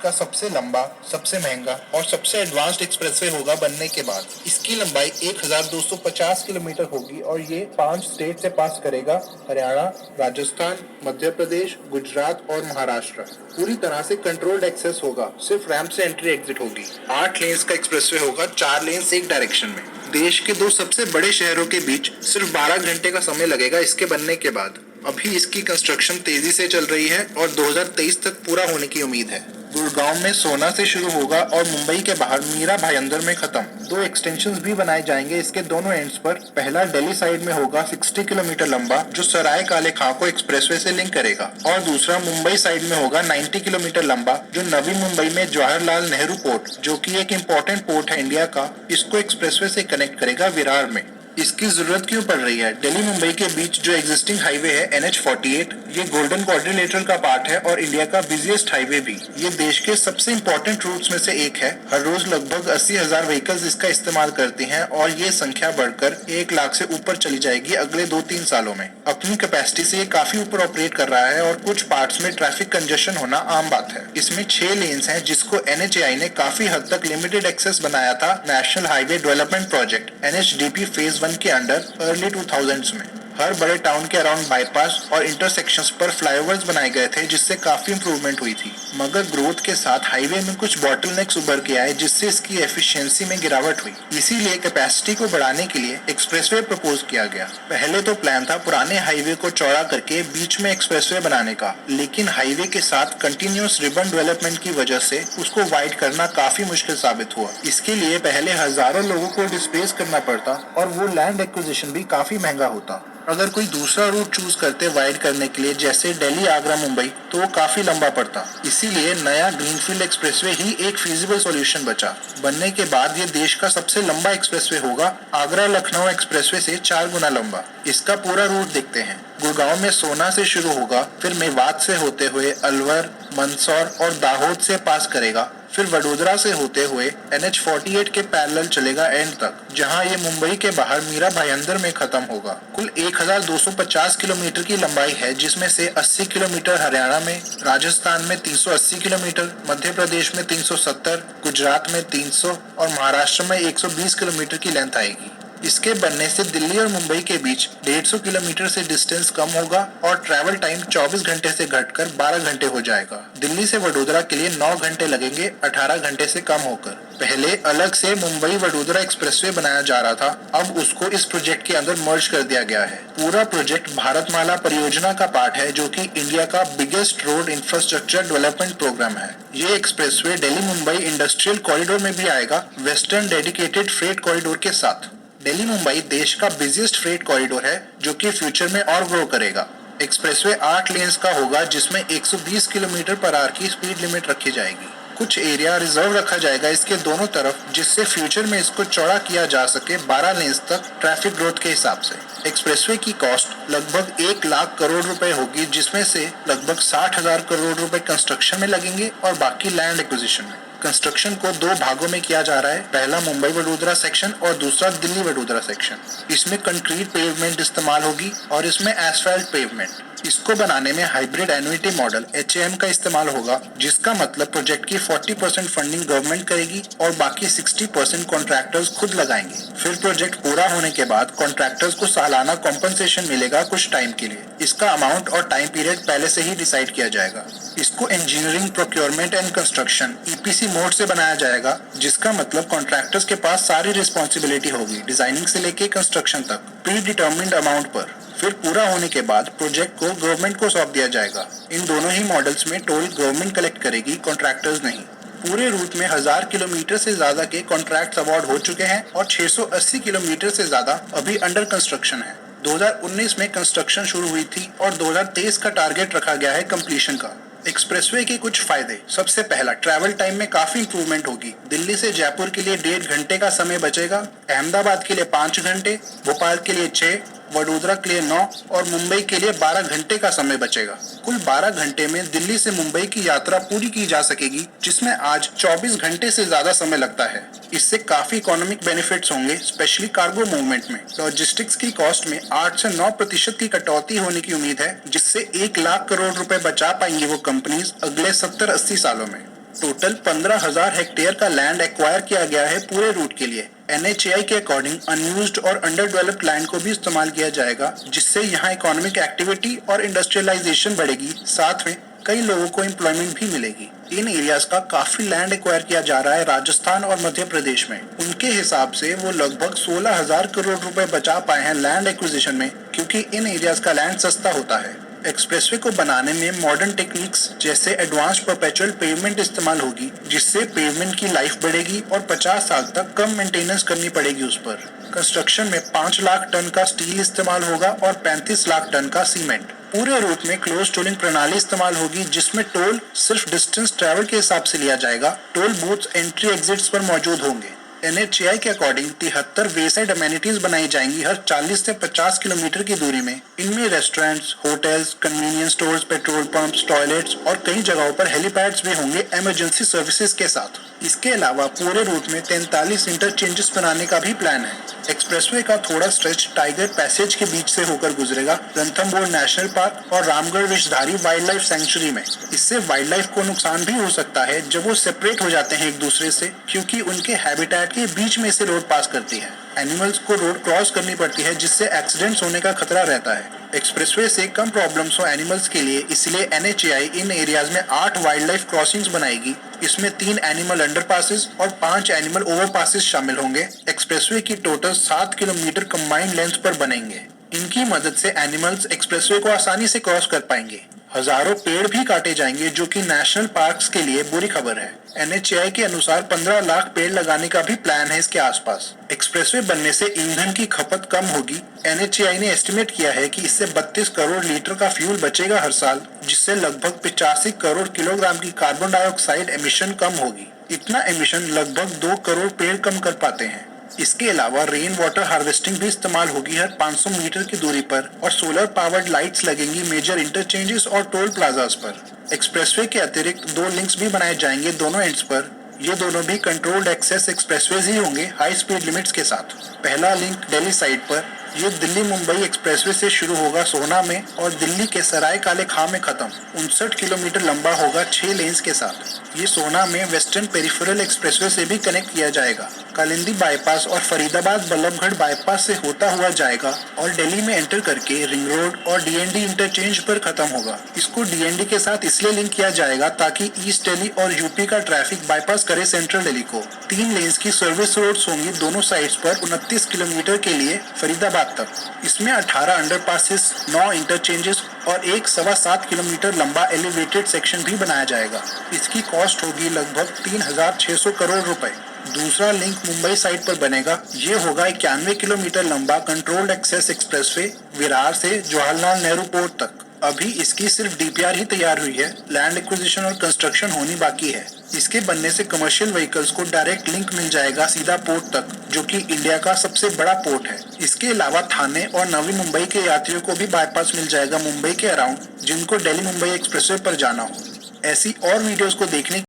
का सबसे लंबा, सबसे महंगा और सबसे एडवांस्ड एक्सप्रेसवे होगा बनने के बाद। इसकी लंबाई 1250 किलोमीटर होगी और ये 5 स्टेट से पास करेगा: हरियाणा, राजस्थान, मध्य प्रदेश, गुजरात और महाराष्ट्र। पूरी तरह से कंट्रोल्ड एक्सेस होगा, सिर्फ रैंप से एंट्री एग्जिट होगी। 8 लेन्स का एक्सप्रेसवे होगा, 4 लेन्स एक डायरेक्शन में। देश के 2 सबसे बड़े शहरों के बीच सिर्फ 12 घंटे का समय लगेगा इसके बनने के बाद। अभी इसकी कंस्ट्रक्शन तेजी से चल रही है और 2023 तक पूरा होने की उम्मीद है। गुड़गांव में सोना से शुरू होगा और मुंबई के बाहर मीरा भाईंदर में खत्म। 2 एक्सटेंशंस भी बनाए जाएंगे इसके दोनों एंड्स पर। पहला दिल्ली साइड में होगा 60 किलोमीटर लंबा, जो सराय काले खां को एक्सप्रेसवे से लिंक करेगा, और दूसरा मुंबई साइड में होगा 90 किलोमीटर लंबा, जो नवी मुंबई में जवाहरलाल नेहरू पोर्ट, जो कि एक इम्पोर्टेंट पोर्ट है इंडिया का, इसको एक्सप्रेसवे से कनेक्ट करेगा विरार में। इसकी जरूरत क्यों पड़ रही है? दिल्ली मुंबई के बीच जो एग्जिस्टिंग हाईवे है NH48, ये गोल्डन क्वाड्रिलेटरल का पार्ट है और इंडिया का बिजिएस्ट हाईवे भी। ये देश के सबसे इम्पोर्टेंट रूट्स में से एक है। हर रोज लगभग 80,000 व्हीकल्स इसका इस्तेमाल करते हैं और ये संख्या बढ़कर 1 लाख से ऊपर चली जाएगी अगले 2-3 सालों में। अपनी कैपेसिटी से ये काफी ऊपर ऑपरेट कर रहा है और कुछ पार्ट्स में ट्रैफिक कंजेशन होना आम बात है। इसमें 6 लेन्स हैं जिसको NHAI ने काफी हद तक लिमिटेड एक्सेस बनाया था national highway development project NHDP phase 1 के अंडर अर्ली 2000s में। हर बड़े टाउन के अराउंड बाईपास और इंटरसेक्शंस पर फ्लाईओवर्स बनाए गए थे जिससे काफी इंप्रूवमेंट हुई थी। मगर ग्रोथ के साथ हाईवे में कुछ बॉटलनेक्स उभर के आए जिससे इसकी एफिशिएंसी में गिरावट हुई। इसीलिए कैपेसिटी को बढ़ाने के लिए एक्सप्रेसवे प्रपोज किया गया। पहले तो प्लान था पुराने हाईवे को चौड़ा करके बीच में एक्सप्रेसवे बनाने का, लेकिन हाईवे के साथ कंटिन्यूअस रिबन डेवलपमेंट की वजह से उसको वाइड करना काफी मुश्किल साबित हुआ। इसके लिए पहले हजारों लोगों को डिस्प्लेस करना पड़ता और वो लैंड एक्विजिशन भी काफी महंगा होता। अगर कोई दूसरा रूट चूज करते वाइड करने के लिए, जैसे दिल्ली आगरा मुंबई, तो वो काफी लंबा पड़ता। इसीलिए नया ग्रीनफील्ड एक्सप्रेसवे ही एक फीजिबल सॉल्यूशन बचा। बनने के बाद ये देश का सबसे लंबा एक्सप्रेसवे होगा, आगरा लखनऊ एक्सप्रेसवे से 4 गुना लंबा। इसका पूरा रूट देखते हैं। गुड़गांव में सोना से शुरू होगा, फिर मेवात से होते हुए अलवर, मंदसौर और दाहोद से पास करेगा, फिर वडोदरा से होते हुए NH48 के पैरेलल चलेगा एंड तक, जहां ये मुंबई के बाहर मीरा भाईंदर में खत्म होगा। कुल 1250 किलोमीटर की लंबाई है, जिसमें से 80 किलोमीटर हरियाणा में, राजस्थान में 380 किलोमीटर, मध्य प्रदेश में 370, गुजरात में 300 और महाराष्ट्र में 120 किलोमीटर की लेंथ आएगी। इसके बनने से दिल्ली और मुंबई के बीच 150 किलोमीटर से डिस्टेंस कम होगा और ट्रैवल टाइम 24 घंटे से घटकर 12 घंटे हो जाएगा। दिल्ली से वडोदरा के लिए 9 घंटे लगेंगे, 18 घंटे से कम होकर। पहले अलग से मुंबई वडोदरा एक्सप्रेसवे बनाया जा रहा था, अब उसको इस प्रोजेक्ट के अंदर मर्ज कर दिया गया है। पूरा प्रोजेक्ट भारतमाला परियोजना का पार्ट है, जो कि इंडिया का biggest road infrastructure development program है। ये expressway Delhi Mumbai industrial corridor में भी आएगा, वेस्टर्न डेडिकेटेड फ्रेट कॉरिडोर के साथ। दिल्ली मुंबई देश का बिजिएस्ट फ्रेट कॉरिडोर है, जो कि फ्यूचर में और ग्रो करेगा। एक्सप्रेसवे 8 लेन्स का होगा, जिसमें 120 किलोमीटर पर आवर की स्पीड लिमिट रखी जाएगी। कुछ एरिया रिजर्व रखा जाएगा इसके दोनों तरफ, जिससे फ्यूचर में इसको चौड़ा किया जा सके 12 लेन्स तक ट्रैफिक ग्रोथ के हिसाब से। एक्सप्रेसवे की कॉस्ट लगभग 1 लाख करोड़ रुपए होगी, जिसमें से लगभग 60,000 करोड़ रुपए कंस्ट्रक्शन में लगेंगे और बाकी लैंड एक्विजिशन में। कंस्ट्रक्शन को 2 भागों में किया जा रहा है, पहला मुंबई वडोदरा सेक्शन और दूसरा दिल्ली वडोदरा सेक्शन। इसमें कंक्रीट पेवमेंट इस्तेमाल होगी और इसमें एस्फाल्ट पेवमेंट। इसको बनाने में हाइब्रिड एन्युटी मॉडल HAM का इस्तेमाल होगा, जिसका मतलब प्रोजेक्ट की 40% फंडिंग गवर्नमेंट करेगी और बाकी 60% कॉन्ट्रैक्टर्स खुद लगाएंगे। फिर प्रोजेक्ट पूरा होने के बाद कॉन्ट्रैक्टर्स को सालाना कॉम्पनसेशन मिलेगा कुछ टाइम के लिए। इसका अमाउंट और टाइम पीरियड पहले से ही डिसाइड किया जाएगा। इसको engineering, procurement and construction EPC mode से बनाया जाएगा, जिसका मतलब कॉन्ट्रैक्टर्स के पास सारी रिस्पॉन्सिबिलिटी होगी, डिजाइनिंग से लेके कंस्ट्रक्शन तक, प्री डिटर्मिन्ड अमाउंट पर। फिर पूरा होने के बाद प्रोजेक्ट को गवर्नमेंट को सौंप दिया जाएगा। इन दोनों ही मॉडल्स में टोल गवर्नमेंट कलेक्ट करेगी, कॉन्ट्रैक्टर्स नहीं। पूरे रूट में 1000 किलोमीटर से ज्यादा के कॉन्ट्रैक्ट अवार्ड हो चुके हैं और 680 किलोमीटर से ज्यादा अभी अंडर कंस्ट्रक्शन है। 2019 में कंस्ट्रक्शन शुरू हुई थी और 2023 का टारगेट रखा गया है कंप्लीशन का। एक्सप्रेसवे के कुछ फायदे। सबसे पहला, ट्रैवल टाइम में काफी इंप्रूवमेंट होगी। दिल्ली से जयपुर के लिए 1.5 घंटे का समय बचेगा, अहमदाबाद के लिए 5 घंटे, भोपाल के लिए 6, वडोदरा के लिए 9 और मुंबई के लिए 12 घंटे का समय बचेगा। कुल 12 घंटे में दिल्ली से मुंबई की यात्रा पूरी की जा सकेगी, जिसमें आज 24 घंटे से ज्यादा समय लगता है। इससे काफी इकोनॉमिक बेनिफिट्स होंगे, स्पेशली कार्गो मूवमेंट में। लॉजिस्टिक्स की कॉस्ट में 8 से 9% की कटौती होने की उम्मीद है, जिससे 1 लाख करोड़ रुपए बचा पाएंगी वो कंपनीज अगले 70-80 सालों में। टोटल 15,000 हेक्टेयर का लैंड एक्वायर किया गया है पूरे रूट के लिए। NHAI के अकॉर्डिंग अनयूज्ड और अंडर डेवलप्ड लैंड को भी इस्तेमाल किया जाएगा, जिससे यहाँ इकोनॉमिक एक्टिविटी और इंडस्ट्रियलाइजेशन बढ़ेगी, साथ में कई लोगों को एम्प्लॉयमेंट भी मिलेगी। इन एरियाज का काफी लैंड एक्वायर किया जा रहा है राजस्थान और मध्य प्रदेश में। उनके हिसाब से वो लगभग 16,000 करोड़ रुपए बचा पाए हैं लैंड एक्विजिशन में, क्योंकि इन एरियाज का लैंड सस्ता होता है। एक्सप्रेसवे को बनाने में मॉडर्न टेक्निक्स जैसे एडवांस परपेचुअल पेवमेंट इस्तेमाल होगी, जिससे पेवमेंट की लाइफ बढ़ेगी और 50 साल तक कम मेंटेनेंस करनी पड़ेगी उस पर। कंस्ट्रक्शन में 5 लाख टन का स्टील इस्तेमाल होगा और 35 लाख टन का सीमेंट। पूरे रूट में क्लोज टोलिंग प्रणाली इस्तेमाल होगी, जिसमें टोल सिर्फ डिस्टेंस ट्रेवल के हिसाब से लिया जाएगा। टोल बूथ्स एंट्री एग्जिट्स पर मौजूद होंगे। NHAI के अकॉर्डिंग 73 वेसाइड अमेनिटीज बनाई जाएंगी हर 40 से 50 किलोमीटर की दूरी में। इनमें restaurants, hotels, convenience stores, petrol pumps, toilets और कई जगहों पर हेलीपैड्स भी होंगे इमरजेंसी सर्विसेज के साथ। इसके अलावा पूरे रूट में 43 इंटरचेंजेस बनाने का भी प्लान है। एक्सप्रेसवे का थोड़ा स्ट्रेच टाइगर पैसेज के बीच से होकर गुजरेगा, रणथंभौर नेशनल पार्क और Ramgarh Vishdhari wild life sanctuary में। इससे वाइल्ड लाइफ को नुकसान भी हो सकता है जब वो सेपरेट हो जाते हैं एक दूसरे से, क्योंकि उनके हैबिटेट के बीच में से रोड पास करती है। एनिमल्स को रोड क्रॉस करनी पड़ती है, जिससे एक्सीडेंट्स होने का खतरा रहता है। एक्सप्रेसवे से कम प्रॉब्लम्स हो एनिमल्स के लिए, इसलिए NHAI इन एरियाज में 8 वाइल्ड लाइफ क्रॉसिंग्स बनाएगी। इसमें 3 एनिमल अंडरपासेस और 5 एनिमल ओवरपासेस शामिल होंगे। एक्सप्रेसवे की टोटल 7 किलोमीटर कंबाइंड लेंथ पर बनेंगे। इनकी मदद से एनिमल्स एक्सप्रेसवे को आसानी से क्रॉस कर पाएंगे। हजारों पेड़ भी काटे जाएंगे, जो कि नेशनल पार्क्स के लिए बुरी खबर है। NHAI के अनुसार 15 लाख पेड़ लगाने का भी प्लान है इसके आसपास। एक्सप्रेसवे बनने से ईंधन की खपत कम होगी। NHAI ने एस्टिमेट किया है कि इससे 32 करोड़ लीटर का फ्यूल बचेगा हर साल, जिससे लगभग 85 करोड़ किलोग्राम की कार्बन डाइऑक्साइड एमिशन कम होगी। इतना एमिशन लगभग 2 करोड़ पेड़ कम कर पाते हैं। इसके अलावा रेन वाटर हार्वेस्टिंग भी इस्तेमाल होगी हर 500 मीटर की दूरी पर, और सोलर पावर्ड लाइट्स लगेंगी मेजर इंटरचेंजेस और टोल प्लाजास पर। एक्सप्रेसवे के अतिरिक्त 2 लिंक्स भी बनाए जाएंगे दोनों एंड्स पर। ये दोनों भी कंट्रोल्ड एक्सेस एक्सप्रेसवेज ही होंगे हाई स्पीड लिमिट्स के साथ। पहला लिंक दिल्ली साइड पर, ये दिल्ली मुंबई एक्सप्रेसवे से शुरू होगा सोहना में और दिल्ली के सराय काले खां में खत्म। 59 किलोमीटर लंबा होगा 6 लेन्स के साथ। ये सोहना में वेस्टर्न पेरिफेरल एक्सप्रेसवे से भी कनेक्ट किया जाएगा। कालिंदी बाईपास और फरीदाबाद बल्लभगढ़ बाईपास से होता हुआ जाएगा और दिल्ली में एंटर करके रिंग रोड और DND इंटरचेंज पर खत्म होगा। इसको DND के साथ इसलिए लिंक किया जाएगा ताकि ईस्ट दिल्ली और यूपी का ट्रैफिक बाईपास करे सेंट्रल दिल्ली को। 3 लेन्स की सर्विस रोड्स होंगी दोनों साइड्स पर 29 किलोमीटर के लिए फरीदाबाद तक। इसमें 18 अंडरपासेस, 9 इंटरचेंजेस और एक 7.25 किलोमीटर लंबा एलिवेटेड सेक्शन भी बनाया जाएगा। इसकी कॉस्ट होगी लगभग 3,600 करोड़ रुपए। दूसरा लिंक मुंबई साइड पर बनेगा। ये होगा 91 किलोमीटर लंबा कंट्रोल्ड एक्सेस एक्सप्रेसवे विरार से जवाहरलाल नेहरू पोर्ट तक। अभी इसकी सिर्फ DPR ही तैयार हुई है, लैंड एक्विजिशन और कंस्ट्रक्शन होनी बाकी है। इसके बनने से कमर्शियल व्हीकल्स को डायरेक्ट लिंक मिल जाएगा सीधा पोर्ट तक, जो कि इंडिया का सबसे बड़ा पोर्ट है। इसके अलावा थाने और नवी मुंबई के यात्रियों को भी बाईपास मिल जाएगा मुंबई के अराउंड, जिनको दिल्ली मुंबई एक्सप्रेसवे पर जाना हो। ऐसी और वीडियोस को देखने